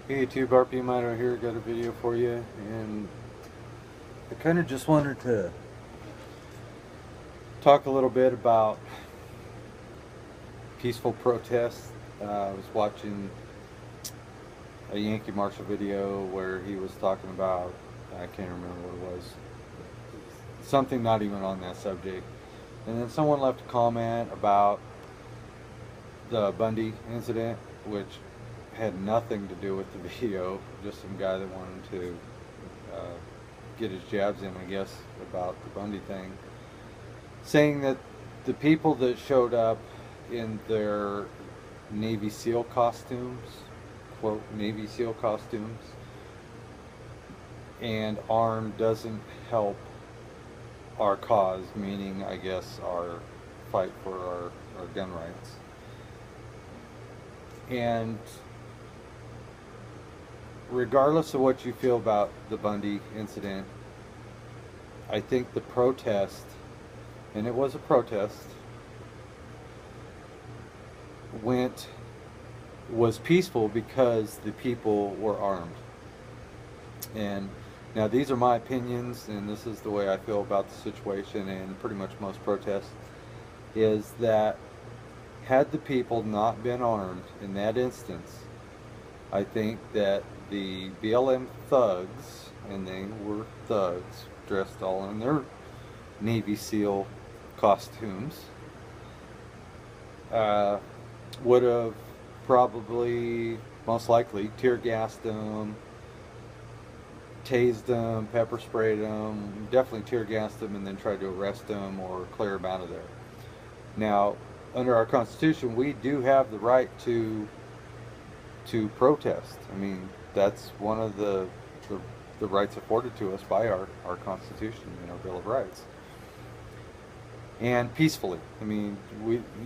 Hey YouTube, RP Miter here, got a video for you, and I kind of just wanted to talk a little bit about peaceful protests. I was watching a Yankee Marshal video where he was talking about, I can't remember what it was, something not even on that subject. And then someone left a comment about the Bundy incident, which had nothing to do with the video, just some guy that wanted to uh, get his jabs in, I guess, about the Bundy thing, saying that the people that showed up in their Navy SEAL costumes, quote, Navy SEAL costumes, and armed doesn't help our cause, meaning, I guess, our fight for our gun rights. And regardless of what you feel about the Bundy incident, I think the protest, and it was a protest, was peaceful because the people were armed. And now these are my opinions, and this is the way I feel about the situation and pretty much most protests, is that had the people not been armed in that instance, I think that the BLM thugs, and they were thugs, dressed all in their Navy SEAL costumes, would have probably, most likely, tear gassed them, tased them, pepper sprayed them, definitely tear gassed them, and then tried to arrest them or clear them out of there. Now, under our Constitution, we do have the right to protest. I mean, that's one of the rights afforded to us by our Constitution and our Bill of Rights. And peacefully. I mean,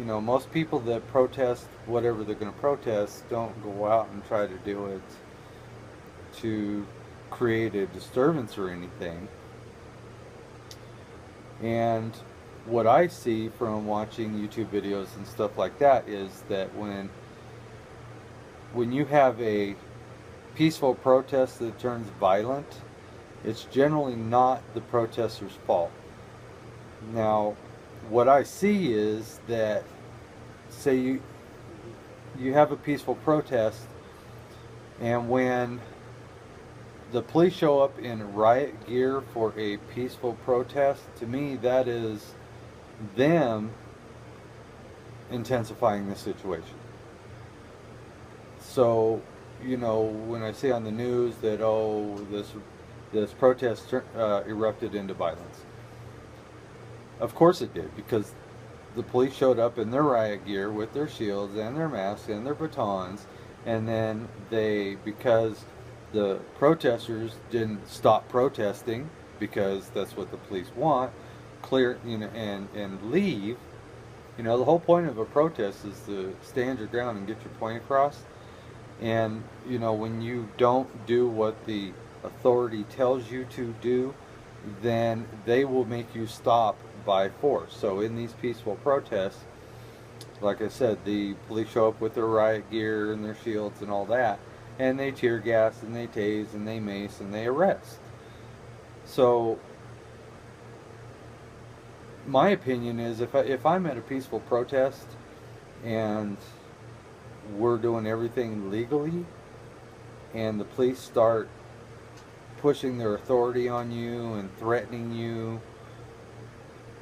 most people that protest whatever they're going to protest don't go out and try to do it to create a disturbance or anything. And what I see from watching YouTube videos and stuff like that is that when you have a peaceful protest that turns violent, it's generally not the protesters' fault. Now, what I see is that, say you have a peaceful protest, and when the police show up in riot gear for a peaceful protest, to me that is them intensifying the situation. So, when I see on the news that, oh, this protest erupted into violence, of course it did, because the police showed up in their riot gear with their shields and their masks and their batons, and then because the protesters didn't stop protesting, because that's what the police want, clear, and leave. The whole point of a protest is to stand your ground and get your point across. And, when you don't do what the authority tells you to do, then they will make you stop by force. So in these peaceful protests, like I said, the police show up with their riot gear and their shields and all that, and they tear gas and they tase and they mace and they arrest. So my opinion is, if I'm at a peaceful protest and we're doing everything legally, and the police start pushing their authority on you and threatening you,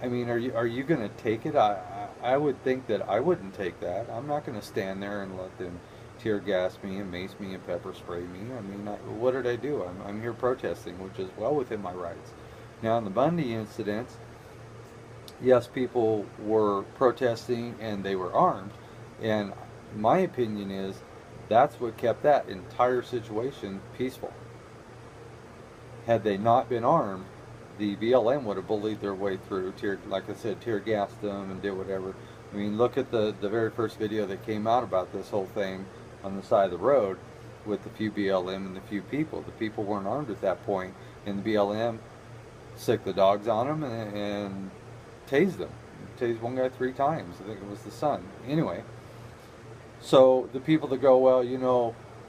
I mean, are you going to take it? I would think that I wouldn't take that. I'm not going to stand there and let them tear gas me and mace me and pepper spray me. I mean, what did I do? I'm here protesting, which is well within my rights. Now, in the Bundy incident, yes, people were protesting and they were armed, and my opinion is that's what kept that entire situation peaceful. Had they not been armed, the BLM would have bullied their way through, like I said, tear gassed them and did whatever. I mean, look at the very first video that came out about this whole thing on the side of the road with the few BLM and the few people. The people weren't armed at that point, and the BLM sicked the dogs on them and tased them. Tased one guy 3 times. I think it was the son. Anyway, so the people that go, well,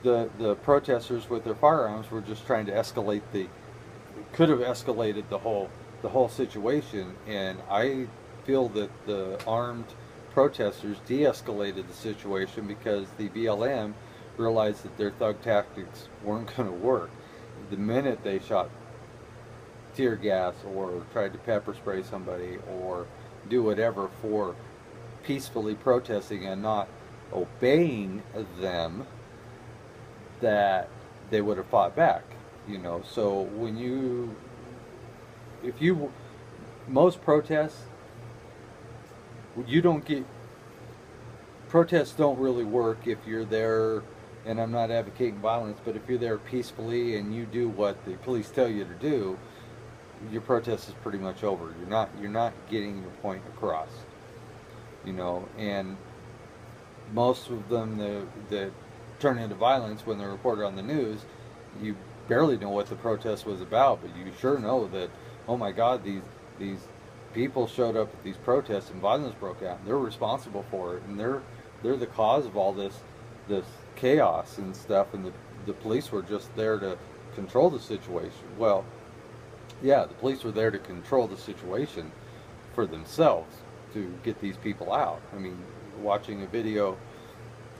the protesters with their firearms were just trying to escalate could have escalated the whole situation, and I feel that the armed protesters de-escalated the situation because the BLM realized that their thug tactics weren't going to work. The minute they shot tear gas or tried to pepper spray somebody or do whatever for peacefully protesting and not obeying them, that they would have fought back, you know. So when you, if you, most protests, you don't get, protests don't really work if you're there, and I'm not advocating violence, but if you're there peacefully and you do what the police tell you to do, your protest is pretty much over. You're not getting your point across, you know. And most of them that turn into violence when they're reported on the news, you barely know what the protest was about, but you sure know that, oh my God, these people showed up at these protests and violence broke out, and they're responsible for it, and they're the cause of all this chaos and stuff, and the police were just there to control the situation. Well, yeah, the police were there to control the situation for themselves, to get these people out. I mean, watching a video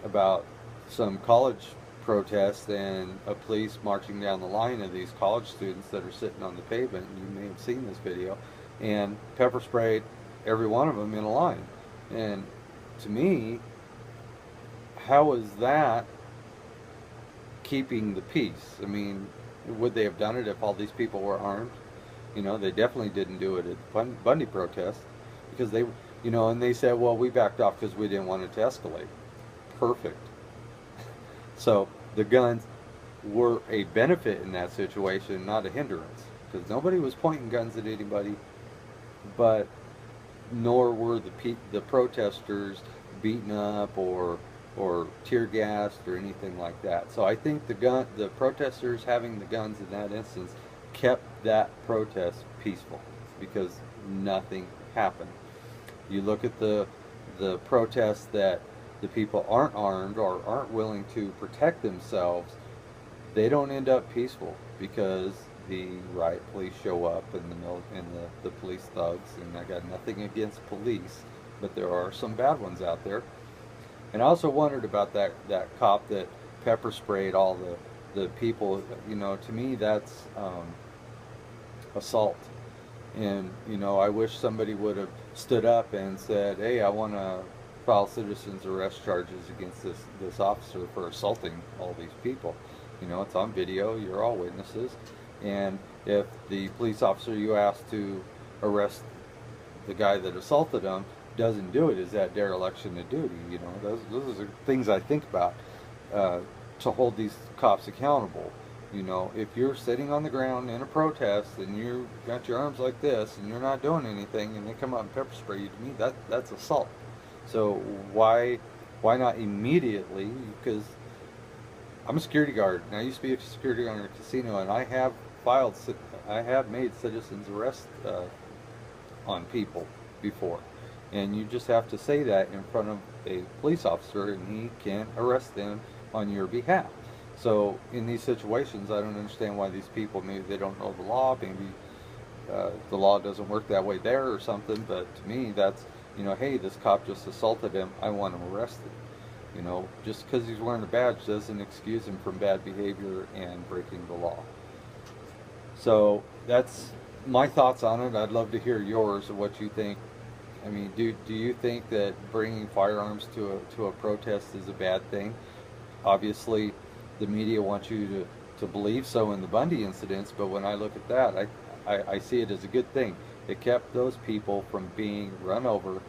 about some college protest and a police marching down the line of these college students that are sitting on the pavement, and you may have seen this video, and pepper sprayed every one of them in a line. And to me, how is that keeping the peace? I mean, would they have done it if all these people were armed? You know, they definitely didn't do it at the Bundy protest, because they, you know, and they said, well, we backed off because we didn't want it to escalate. Perfect. So the guns were a benefit in that situation, not a hindrance, because nobody was pointing guns at anybody, but nor were the protesters beaten up or tear gassed or anything like that. So I think the protesters having the guns in that instance kept that protest peaceful, because nothing happened. You look at the protests that the people aren't armed or aren't willing to protect themselves, they don't end up peaceful, because the riot police show up and the police thugs, and I got nothing against police, but there are some bad ones out there. And I also wondered about that cop that pepper sprayed all the people. You know, to me that's assault. And you know, I wish somebody would have stood up and said, hey, I want to file citizens arrest charges against this officer for assaulting all these people. You know, it's on video, you're all witnesses, and if the police officer you asked to arrest the guy that assaulted him doesn't do it, is that dereliction of duty? You know, those are things I think about to hold these cops accountable. You know, if you're sitting on the ground in a protest and you got your arms like this and you're not doing anything, and they come out and pepper spray you, to me that's assault. So why not immediately? Because I'm a security guard, and I used to be a security guard in a casino, and I have made citizens arrest on people before, and you just have to say that in front of a police officer, and he can arrest them on your behalf. So in these situations, I don't understand why these people, maybe they don't know the law, maybe the law doesn't work that way there or something, but to me that's, you know, hey, this cop just assaulted him, I want him arrested. You know, just because he's wearing a badge doesn't excuse him from bad behavior and breaking the law. So that's my thoughts on it. I'd love to hear yours of what you think. I mean, do you think that bringing firearms to a protest is a bad thing? Obviously, the media wants you to believe so in the Bundy incidents, but when I look at that, I see it as a good thing. It kept those people from being run over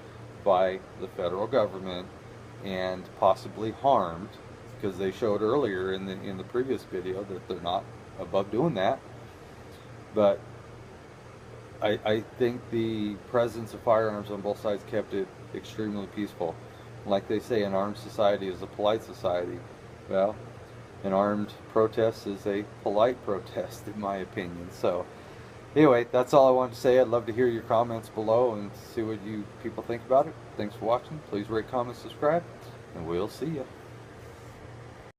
by the federal government and possibly harmed, because they showed earlier in the previous video that they're not above doing that. But I think the presence of firearms on both sides kept it extremely peaceful. Like they say, an armed society is a polite society. Well, an armed protest is a polite protest, in my opinion. So anyway, that's all I wanted to say. I'd love to hear your comments below and see what you people think about it. Thanks for watching. Please rate, comment, subscribe, and we'll see you.